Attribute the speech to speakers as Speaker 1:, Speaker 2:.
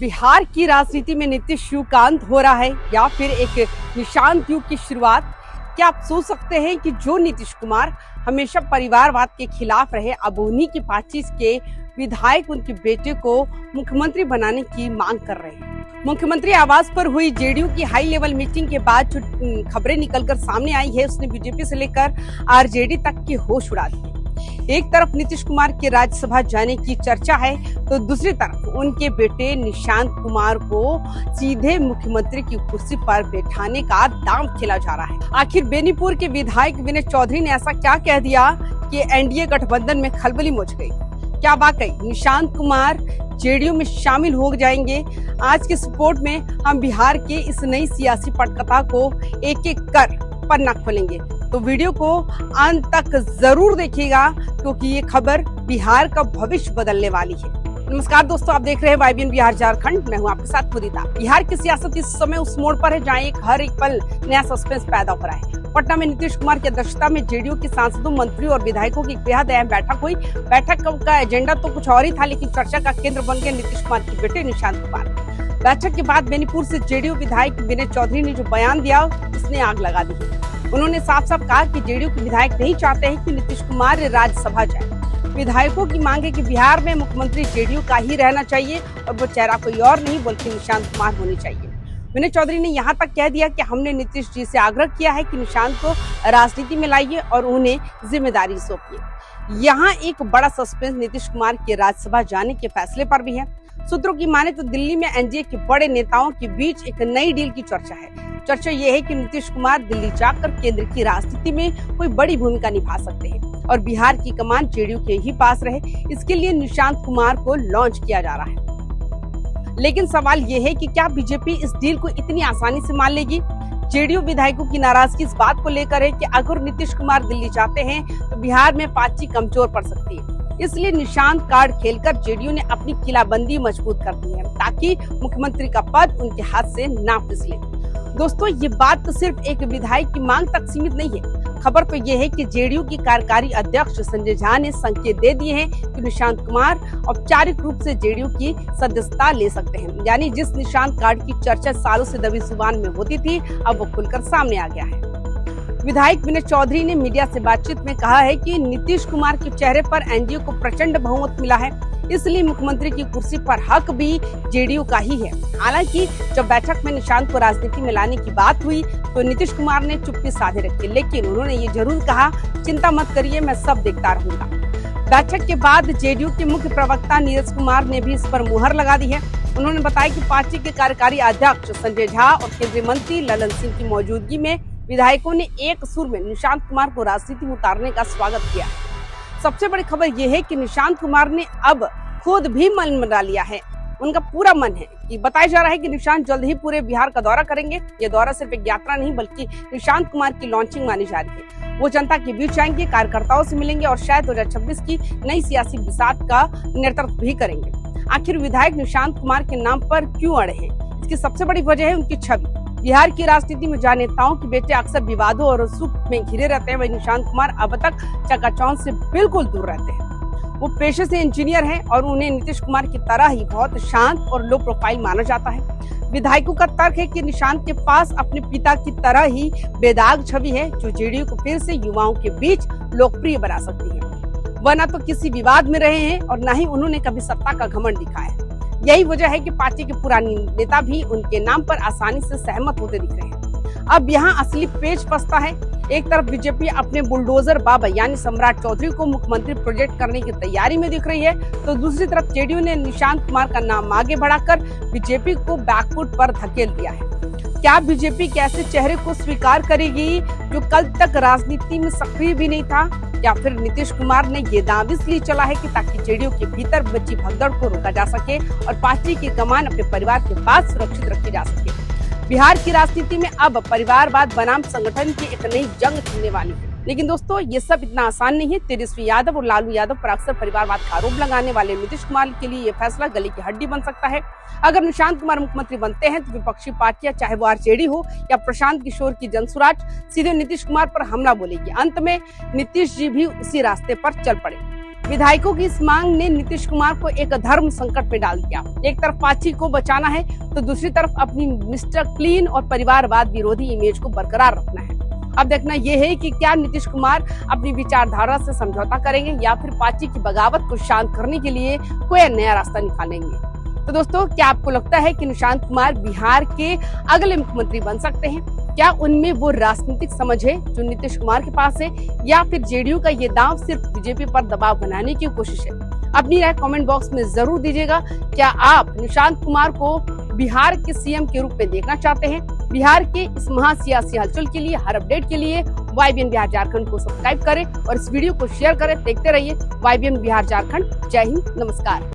Speaker 1: बिहार की राजनीति में नीतीश युगांत हो रहा है या फिर एक निशांत युग की शुरुआत। क्या आप सोच सकते हैं कि जो नीतीश कुमार हमेशा परिवारवाद के खिलाफ रहे, अब उन्हीं की पार्टी के विधायक उनके बेटे को मुख्यमंत्री बनाने की मांग कर रहे हैं। मुख्यमंत्री आवास पर हुई जेडीयू की हाई लेवल मीटिंग के बाद जो खबरें निकलकर सामने आई है, उसने बीजेपी से लेकर आरजेडी तक की होश उड़ा दी। एक तरफ नीतीश कुमार के राज्यसभा जाने की चर्चा है, तो दूसरी तरफ उनके बेटे निशांत कुमार को सीधे मुख्यमंत्री की कुर्सी पर बैठाने का दांव खेला जा रहा है। आखिर बेनीपुर के विधायक विनय चौधरी ने ऐसा क्या कह दिया कि एनडीए गठबंधन में खलबली मच गई? क्या वाकई निशांत कुमार जेडीयू में शामिल हो जाएंगे? आज के रिपोर्ट में हम बिहार के इस नई सियासी पटकथा को एक एक कर पन्ना खोलेंगे, तो वीडियो को अंत तक जरूर देखिएगा क्योंकि ये खबर बिहार का भविष्य बदलने वाली है। नमस्कार दोस्तों, आप देख रहे हैं YBN बिहार झारखंड। मैं हूं आपके साथ मुदिता। बिहार की सियासत इस समय उस मोड़ पर है जहां हर एक पल नया सस्पेंस पैदा हो रहा है। पटना में नीतीश कुमार की अध्यक्षता में जेडीयू के सांसदों, मंत्रियों और विधायकों की बेहद अहम बैठक हुई। बैठक का एजेंडा तो कुछ और ही था, लेकिन चर्चा का केंद्र बन गए नीतीश कुमार के बेटे निशांत कुमार। बैठक के बाद बेनीपुर से जेडीयू विधायक विनय चौधरी ने जो बयान दिया, उसने आग लगा दी। उन्होंने साफ साफ कहा कि जेडीयू के विधायक नहीं चाहते हैं कि नीतीश कुमार राज्यसभा जाए। विधायकों की मांग है कि बिहार में मुख्यमंत्री जेडीयू का ही रहना चाहिए और वो चेहरा कोई और नहीं बल्कि निशांत कुमार होनी चाहिए। विनय चौधरी ने यहाँ तक कह दिया कि हमने नीतीश जी से आग्रह किया है कि निशांत को राजनीति में लाइए और उन्हें जिम्मेदारी सौंपिए। यहाँ एक बड़ा सस्पेंस नीतीश कुमार के राज्यसभा जाने के फैसले पर भी है। सूत्रों की माने तो दिल्ली में एनडीए के बड़े नेताओं के बीच एक नई डील की चर्चा है। चर्चा ये है कि नीतीश कुमार दिल्ली जाकर केंद्र की राजनीति में कोई बड़ी भूमिका निभा सकते हैं और बिहार की कमान जेडीयू के ही पास रहे। इसके लिए निशांत कुमार को लॉन्च किया जा रहा है। लेकिन सवाल ये है कि क्या बीजेपी इस डील को इतनी आसानी से मान लेगी? जेडीयू विधायकों की नाराजगी इस बात को लेकर है कि अगर नीतीश कुमार दिल्ली जाते हैं तो बिहार में पार्टी कमजोर पड़ सकती है। इसलिए निशांत कार्ड खेलकर जेडीयू ने अपनी किलाबंदी मजबूत कर दी है ताकि मुख्यमंत्री का पद उनके हाथ से ना फिसले। दोस्तों, ये बात तो सिर्फ एक विधायक की मांग तक सीमित नहीं है। खबर तो ये है कि जेडीयू की कार्यकारी अध्यक्ष संजय झा ने संकेत दे दिए हैं कि निशांत कुमार औपचारिक रूप से जेडीयू की सदस्यता ले सकते हैं। यानी जिस निशांत कार्ड की चर्चा सालों से दबी जुबान में होती थी, अब वो खुलकर सामने आ गया है। विधायक विनय चौधरी ने मीडिया से बातचीत में कहा है कि नीतीश कुमार के चेहरे पर एनडीए को प्रचंड बहुमत मिला है, इसलिए मुख्यमंत्री की कुर्सी पर हक भी जेडीयू का ही है। हालांकि जब बैठक में निशांत को राजनीति में लाने की बात हुई तो नीतीश कुमार ने चुप्पी साधे रखी, लेकिन उन्होंने ये जरूर कहा, चिंता मत करिए, मैं सब देखता रहूंगा। बैठक के बाद जेडीयू के मुख्य प्रवक्ता नीरज कुमार ने भी इस पर मुहर लगा दी है। उन्होंने बताया कि पार्टी के कार्यकारी अध्यक्ष संजय झा और केंद्रीय मंत्री ललन सिंह की मौजूदगी में विधायकों ने एक सुर में निशांत कुमार को राजनीति में उतारने का स्वागत किया है। सबसे बड़ी खबर यह है कि निशांत कुमार ने अब खुद भी मन बना लिया है। उनका पूरा मन है कि बताया जा रहा है कि निशांत जल्द ही पूरे बिहार का दौरा करेंगे। ये दौरा सिर्फ एक यात्रा नहीं बल्कि निशांत कुमार की लॉन्चिंग मानी जा रही है। वो जनता के बीच आएंगे, कार्यकर्ताओं से मिलेंगे और शायद 2026 की नई सियासी बिसात का नेतृत्व भी करेंगे। आखिर विधायक निशांत कुमार के नाम पर क्यों अड़े हैं? इसकी सबसे बड़ी वजह है उनकी छवि। बिहार की राजनीति में जहां नेताओं के बेटे अक्सर विवादों और सुख में घिरे रहते हैं, वही निशांत कुमार अब तक चकाचौंध से बिल्कुल दूर रहते हैं। वो पेशे से इंजीनियर हैं और उन्हें नीतीश कुमार की तरह ही बहुत शांत और लो प्रोफाइल माना जाता है। विधायकों का तर्क है कि निशांत के पास अपने पिता की तरह ही बेदाग छवि है, जो जेडीयू को फिर से युवाओं के बीच लोकप्रिय बना सकती है। वह न तो किसी विवाद में रहे हैं और न ही उन्होंने कभी सत्ता का घमंड दिखाया है। यही वजह है कि पार्टी के पुराने नेता भी उनके नाम पर आसानी से सहमत होते दिख रहे हैं। अब यहाँ असली पेच फंसता है। एक तरफ बीजेपी अपने बुलडोजर बाबा यानी सम्राट चौधरी को मुख्यमंत्री प्रोजेक्ट करने की तैयारी में दिख रही है, तो दूसरी तरफ जेडीयू ने निशांत कुमार का नाम आगे बढ़ाकर बीजेपी को बैकफुट पर धकेल दिया है। क्या बीजेपी के ऐसे चेहरे को स्वीकार करेगी जो कल तक राजनीति में सक्रिय भी नहीं था, या फिर नीतीश कुमार ने ये दांव इसलिए चला है कि ताकि जेडीयू के भीतर बची भगदड़ को रोका जा सके और पार्टी की कमान अपने परिवार के पास सुरक्षित रखी जा सके? बिहार की राजनीति में अब परिवारवाद बनाम संगठन की एक नई जंग छिड़ने वाली है। लेकिन दोस्तों, ये सब इतना आसान नहीं है। तेजस्वी यादव और लालू यादव पर अक्सर परिवारवाद का आरोप लगाने वाले नीतीश कुमार के लिए ये फैसला गले की हड्डी बन सकता है। अगर निशांत कुमार मुख्यमंत्री बनते हैं तो विपक्षी पार्टियां, चाहे वो आरजेडी हो या प्रशांत किशोर की जनसुराज, सीधे नीतीश कुमार पर हमला बोलेगी। अंत में नीतीश जी भी उसी रास्ते पर चल पड़े। विधायकों की इस मांग ने नीतीश कुमार को एक धर्म संकट में डाल दिया। एक तरफ पाची को बचाना है तो दूसरी तरफ अपनी मिस्टर क्लीन और परिवारवाद विरोधी इमेज को बरकरार रखना है। अब देखना यह है कि क्या नीतीश कुमार अपनी विचारधारा से समझौता करेंगे या फिर पाची की बगावत को शांत करने के लिए कोई नया रास्ता निकालेंगे। तो दोस्तों, क्या आपको लगता है कि निशांत कुमार बिहार के अगले मुख्यमंत्री बन सकते हैं? क्या उनमें वो राजनीतिक समझ है जो नीतीश कुमार के पास है, या फिर जेडीयू का ये दांव सिर्फ बीजेपी पर दबाव बनाने की कोशिश है? अपनी राय कमेंट बॉक्स में जरूर दीजिएगा। क्या आप निशांत कुमार को बिहार के सीएम के रूप में देखना चाहते हैं? बिहार के इस महासियासी हलचल के लिए, हर अपडेट के लिए YBN बिहार झारखंड को सब्सक्राइब करें और इस वीडियो को शेयर करें। देखते रहिए YBN बिहार झारखंड। जय हिंद, नमस्कार।